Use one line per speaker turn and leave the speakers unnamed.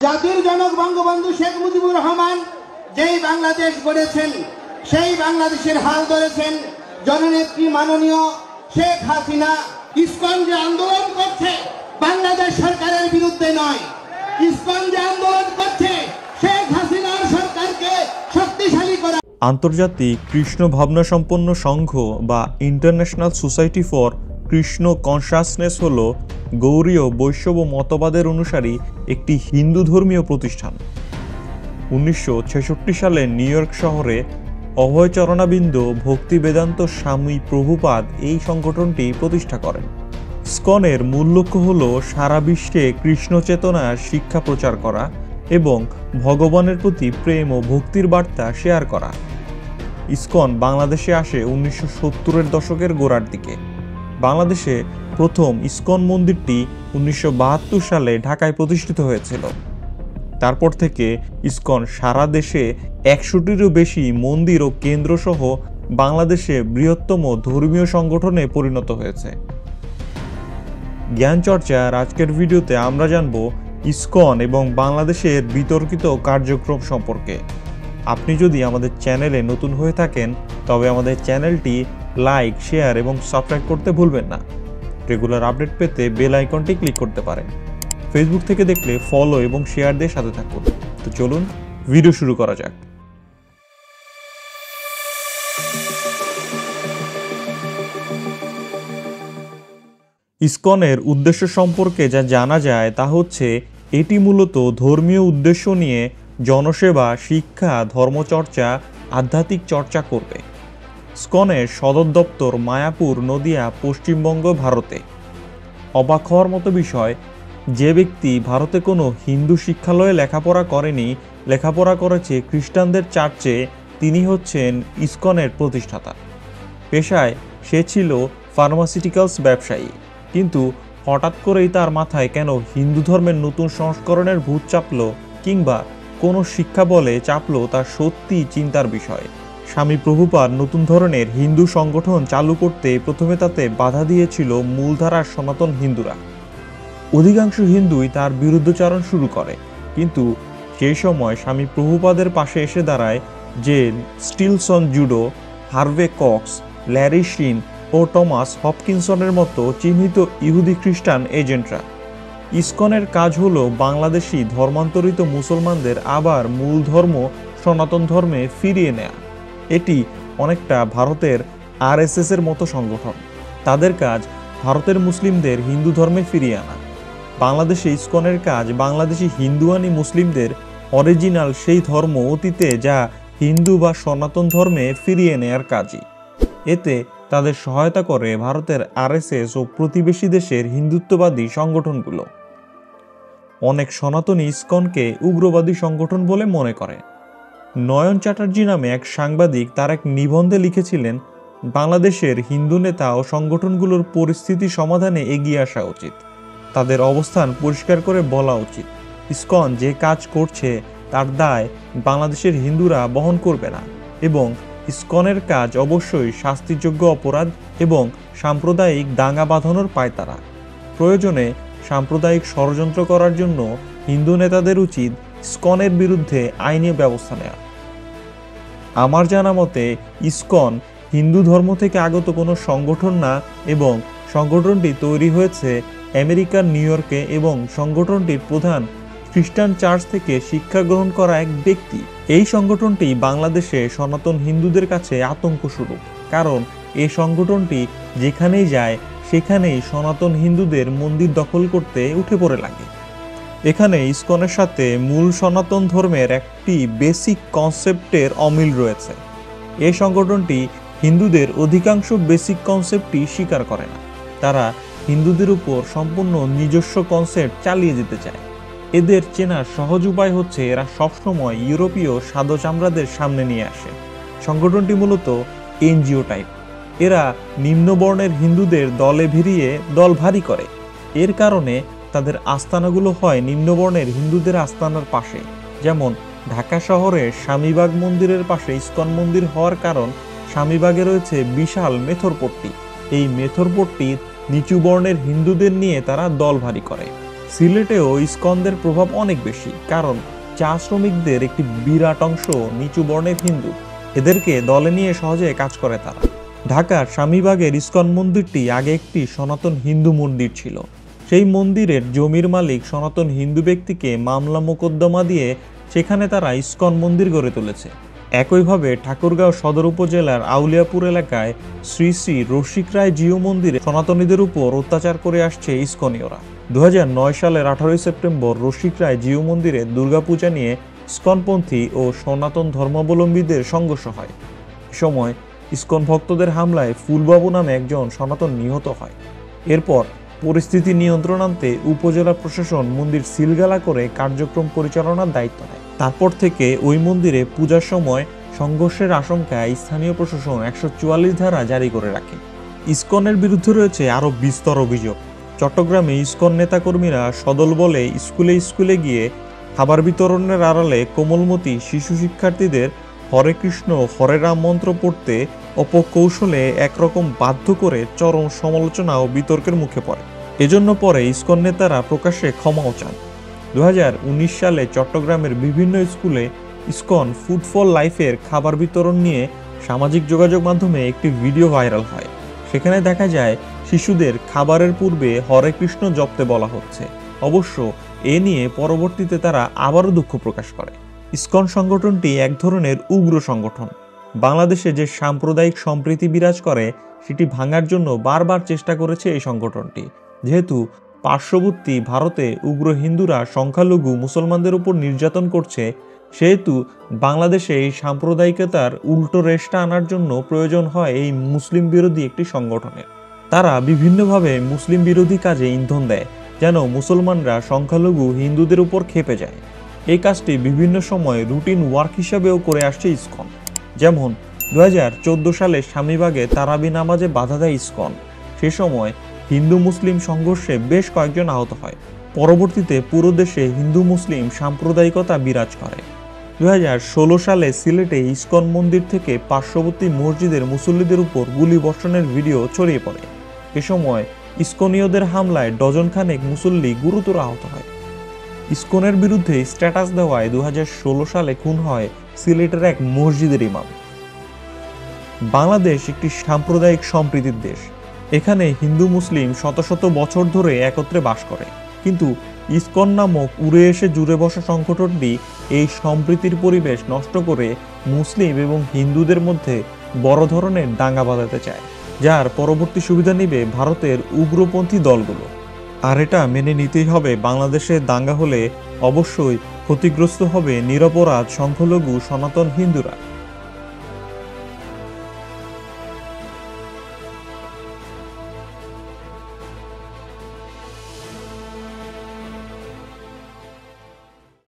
জাতির জনক বঙ্গবন্ধু শেখ মুজিবুর রহমান যেই বাংলাদেশ গড়েছেন, সেই বাংলাদেশের হাল ধরেছেন জননেত্রী মাননীয় শেখ হাসিনা। ইসকন যে আন্দোলন করছে বাংলাদেশ সরকারের বিরুদ্ধে নয়, ইসকন যে আন্দোলন করছে শেখ হাসিনার সরকারকে শক্তিশালী করা।
আন্তর্জাতিক কৃষ্ণ ভাবনা সম্পন্ন সংঘ বা international society for Krishna consciousness হল গৌড়ীয় বৈষ্ণব মতবাদের অনুসারী একটি হিন্দু ধর্মীয় প্রতিষ্ঠান। 1966 সালে নিউ ইয়র্ক শহরে অভয়চরণাবিন্দ ভক্তি বেদান্ত স্বামী প্রভুপাদ এই সংগঠনটি প্রতিষ্ঠা করেন। ইসকনের মূল লক্ষ্য হল সারা বিশ্বে কৃষ্ণ চেতনার শিক্ষা প্রচার করা এবং ভগবানের প্রতি প্রেম ও ভক্তির বার্তা শেয়ার করা। ইসকন বাংলাদেশে আসে 1970-এর দশকের গোড়ার দিকে। বাংলাদেশে প্রথম ইসকন মন্দিরটি 1972 সালে ঢাকায় প্রতিষ্ঠিত হয়েছিল। তারপর থেকে ইসকন সারা দেশে 100টিরও বেশি মন্দির ও কেন্দ্র সহ বাংলাদেশে বৃহত্তম ধর্মীয় সংগঠনে পরিণত হয়েছে। জ্ঞান চর্চার আজকের ভিডিওতে আমরা জানব ইসকন এবং বাংলাদেশের বিতর্কিত কার্যক্রম সম্পর্কে। আপনি যদি আমাদের চ্যানেলে নতুন হয়ে থাকেন তবে আমাদের চ্যানেলটি লাইক, শেয়ার এবং সাবস্ক্রাইব করতে ভুলবেন না। রেগুলার আপডেট পেতে বেল আইকনটি ক্লিক করতে পারেন। ফেসবুক থেকে দেখলে ফলো এবং শেয়ার দিয়ে সাথে থাকুন। তো চলুন ভিডিও শুরু করা যাক। ইসকনের উদ্দেশ্য সম্পর্কে যা জানা যায় তা হচ্ছে এটি মূলত ধর্মীয় উদ্দেশ্য নিয়ে জনসেবা, শিক্ষা, ধর্মচর্চা, আধ্যাত্মিক চর্চা করবে। ইসকনের সদর দপ্তর মায়াপুর, নদিয়া, পশ্চিমবঙ্গ, ভারতে। অবাক হওয়ার মতো বিষয়, যে ব্যক্তি ভারতে কোনো হিন্দু শিক্ষালয়ে লেখাপড়া করেনি, লেখাপড়া করেছে খ্রিস্টানদের চার্চে, তিনি হচ্ছেন ইসকনের প্রতিষ্ঠাতা। পেশায় সে ছিল ফার্মাসিউটিক্যালস ব্যবসায়ী, কিন্তু হঠাৎ করেই তার মাথায় কেন হিন্দু ধর্মের নতুন সংস্করণের ভূত চাপলো কিংবা কোনো শিক্ষা বলে চাপলো তা সত্যি চিন্তার বিষয়। স্বামী প্রভুপাদ নতুন ধরনের হিন্দু সংগঠন চালু করতে প্রথমে তাতে বাধা দিয়েছিল মূলধারার সনাতন হিন্দুরা। অধিকাংশ হিন্দুই তার বিরুদ্ধচারণ শুরু করে, কিন্তু সেই সময় স্বামী প্রভুপাদের পাশে এসে দাঁড়ায় যে স্টিলসন জুডো, হার্ভে কক্স, ল্যারি শিন ও টমাস হপকিনসনের মতো চিহ্নিত ইহুদি খ্রিস্টান এজেন্টরা। ইসকনের কাজ হলো বাংলাদেশি ধর্মান্তরিত মুসলমানদের আবার মূল ধর্ম সনাতন ধর্মে ফিরিয়ে নেয়া। এটি অনেকটা ভারতের RSS এর মতো সংগঠন। তাদের কাজ ভারতের মুসলিমদের হিন্দু ধর্মে ফিরিয়ে আনা। বাংলাদেশে ইসকনের কাজ বাংলাদেশি হিন্দুয়ানি মুসলিমদের অরিজিনাল সেই ধর্ম অতীতে যা হিন্দু বা সনাতন ধর্মে ফিরিয়ে নেয়ার কাজই। এতে তাদের সহায়তা করে ভারতের RSS ও প্রতিবেশী দেশের হিন্দুত্ববাদী সংগঠনগুলো। অনেক সনাতনী ইসকনকে উগ্রবাদী সংগঠন বলে মনে করে। নয়ন চ্যাটার্জি নামে এক সাংবাদিক তার এক নিবন্ধে লিখেছিলেন, বাংলাদেশের হিন্দু নেতা ও সংগঠনগুলোর পরিস্থিতি সমাধানে এগিয়ে আসা উচিত। তাদের অবস্থান পরিষ্কার করে বলা উচিত। ইসকন যে কাজ করছে তার দায় বাংলাদেশের হিন্দুরা বহন করবে না এবং ইসকনের কাজ অবশ্যই শাস্তিযোগ্য অপরাধ এবং সাম্প্রদায়িক দাঙ্গা বাঁধানোর পায়তারা। প্রয়োজনে সাম্প্রদায়িক ষড়যন্ত্র করার জন্য হিন্দু নেতাদের উচিত ইসকনের বিরুদ্ধে আইনি ব্যবস্থা নেওয়া। আমার জানা মতে ইসকন হিন্দু ধর্ম থেকে আগত কোনো সংগঠন না এবং সংগঠনটি তৈরি হয়েছে আমেরিকার নিউ ইয়র্কে এবং সংগঠনটির প্রধান খ্রিস্টান চার্চ থেকে শিক্ষা গ্রহণ করা এক ব্যক্তি। এই সংগঠনটি বাংলাদেশে সনাতন হিন্দুদের কাছে আতঙ্ক স্বরূপ, কারণ এই সংগঠনটি যেখানেই যায় সেখানেই সনাতন হিন্দুদের মন্দির দখল করতে উঠে পড়ে লাগে। এখানে ইসকনের সাথে মূল সনাতন ধর্মের একটি বেসিক কনসেপ্টের অমিল রয়েছে। এই সংগঠনটি হিন্দুদের অধিকাংশ বেসিক কনসেপ্টই স্বীকার করে না। তারা হিন্দুদের উপর সম্পূর্ণ নিজস্ব কনসেপ্ট চালিয়ে যেতে চায়। এদের চেনার সহজ উপায় হচ্ছে এরা সবসময় ইউরোপীয় সাদা চামড়াদের সামনে নিয়ে আসে। সংগঠনটি মূলত NGO টাইপ। এরা নিম্নবর্ণের হিন্দুদের দলে ভিড়িয়ে দল ভারী করে। এর কারণে তাদের আস্তানাগুলো হয় নিম্নবর্ণের হিন্দুদের আস্তানার পাশে। যেমন ঢাকা শহরের স্বামীবাগ মন্দিরের পাশে ইসকন মন্দির হওয়ার কারণ স্বামীবাগে রয়েছে বিশাল মেথরপট্টি। এই মেথরপট্টির নিচু বর্ণের হিন্দুদের নিয়ে তারা দল ভারী করে। সিলেটেও ইসকনদের প্রভাব অনেক বেশি, কারণ চা শ্রমিকদের একটি বিরাট অংশ নিচু বর্ণের হিন্দু। এদেরকে দলে নিয়ে সহজে কাজ করে তারা। ঢাকার স্বামীবাগের ইসকন মন্দিরটি আগে একটি সনাতন হিন্দু মন্দির ছিল। সেই মন্দিরের জমির মালিক সনাতন হিন্দু ব্যক্তিকে মামলা মোকদ্দমা দিয়ে সেখানে তারা ইসকন মন্দির গড়ে তুলেছে। একইভাবে ঠাকুরগাঁও সদর উপজেলার আউলিয়াপুর এলাকায় শ্রী শ্রী রসিক রায় জিও মন্দিরে সনাতনীদের উপর অত্যাচার করে আসছে ইসকনীয়রা। 2009 সালের 18 সেপ্টেম্বর রসিক রায় জিও মন্দিরে দুর্গাপূজা নিয়ে ইসকনপন্থী ও সনাতন ধর্মাবলম্বীদের সংঘর্ষ হয়। এ সময় ইসকন ভক্তদের হামলায় ফুলবাবু নামে একজন সনাতন নিহত হয়। এরপর পরিস্থিতি নিয়ন্ত্রণ আনতে উপজেলা প্রশাসন মন্দির সিলগালা করে কার্যক্রম পরিচালনার দায়িত্ব নেয়। তারপর থেকে ওই মন্দিরে পূজার সময় সংঘর্ষের আশঙ্কায় স্থানীয় প্রশাসন 144 ধারা জারি করে রাখে। ইসকনের বিরুদ্ধে রয়েছে আরও বিস্তর অভিযোগ। চট্টগ্রামে ইসকন নেতাকর্মীরা সদল বলে স্কুলে স্কুলে গিয়ে খাবার বিতরণের আড়ালে কোমলমতি শিশু শিক্ষার্থীদের হরে কৃষ্ণ হরে রাম মন্ত্র পড়তে অপকৌশলে একরকম বাধ্য করে চরম সমালোচনা ও বিতর্কের মুখে পড়ে। এজন্য পরে ইসকন নেতারা প্রকাশ্যে ক্ষমাও চান। 2019 সালে চট্টগ্রামের বিভিন্ন স্কুলে ইসকন ফুড ফর লাইফের খাবার বিতরণ নিয়ে সামাজিক যোগাযোগ মাধ্যমে একটি ভিডিও ভাইরাল হয়। সেখানে দেখা যায় শিশুদের খাবারের পূর্বে হরে কৃষ্ণ জপতে বলা হচ্ছে। অবশ্য এ নিয়ে পরবর্তীতে তারা আবারও দুঃখ প্রকাশ করে। ইসকন সংগঠনটি এক ধরনের উগ্র সংগঠন। বাংলাদেশে যে সাম্প্রদায়িক সম্প্রীতি বিরাজ করে সেটি ভাঙার জন্য বারবার চেষ্টা করেছে এই সংগঠনটি। যেহেতু পার্শ্ববর্তী ভারতে উগ্র হিন্দুরা সংখ্যালঘু মুসলমানদের উপর নির্যাতন করছে, সেহেতু বাংলাদেশে এই সাম্প্রদায়িকতার উল্টো রেশটা আনার জন্য প্রয়োজন হয় এই মুসলিম বিরোধী একটি সংগঠনের। তারা বিভিন্নভাবে মুসলিম বিরোধী কাজে ইন্ধন দেয়, যেন মুসলমানরা সংখ্যালঘু হিন্দুদের উপর ক্ষেপে যায়। এই কাজটি বিভিন্ন সময় রুটিন ওয়ার্ক হিসাবেও করে আসছে ইসকন। যেমন 2014 সালে স্বামীবাগে তারাবি নামাজে বাধা দেয় ইসকন। সে সময় হিন্দু মুসলিম সংঘর্ষে বেশ কয়েকজন আহত হয়। পরবর্তীতে পুরো দেশে হিন্দু মুসলিম সাম্প্রদায়িকতা বিরাজ করে। 2016 সালে সিলেটে ইসকন মন্দির থেকে পার্শ্ববর্তী মসজিদের মুসল্লিদের উপর গুলি বর্ষণের ভিডিও ছড়িয়ে পড়ে। এ সময় ইসকনীয়দের হামলায় ডজন খানেক মুসল্লি গুরুতর আহত হয়। ইসকনের বিরুদ্ধে স্ট্যাটাস দেওয়ায় 2016 সালে খুন হয় সিলেটের এক মসজিদের ইমাম। বাংলাদেশ একটি সাম্প্রদায়িক সম্প্রীতির দেশ। এখানে হিন্দু মুসলিম শত শত বছর ধরে একত্রে বাস করে, কিন্তু ইসকন নামক উড়ে এসে জুড়ে বসা সংগঠনটি এই সম্প্রীতির পরিবেশ নষ্ট করে মুসলিম এবং হিন্দুদের মধ্যে বড় ধরনের দাঙ্গা বাঁধাতে চায়, যার পরবর্তী সুবিধা নিবে ভারতের উগ্রপন্থী দলগুলো। আর এটা মেনে নিতেই হবে, বাংলাদেশে দাঙ্গা হলে অবশ্যই ক্ষতিগ্রস্ত হবে নিরপরাধ সংখ্যালঘু সনাতন হিন্দুরা।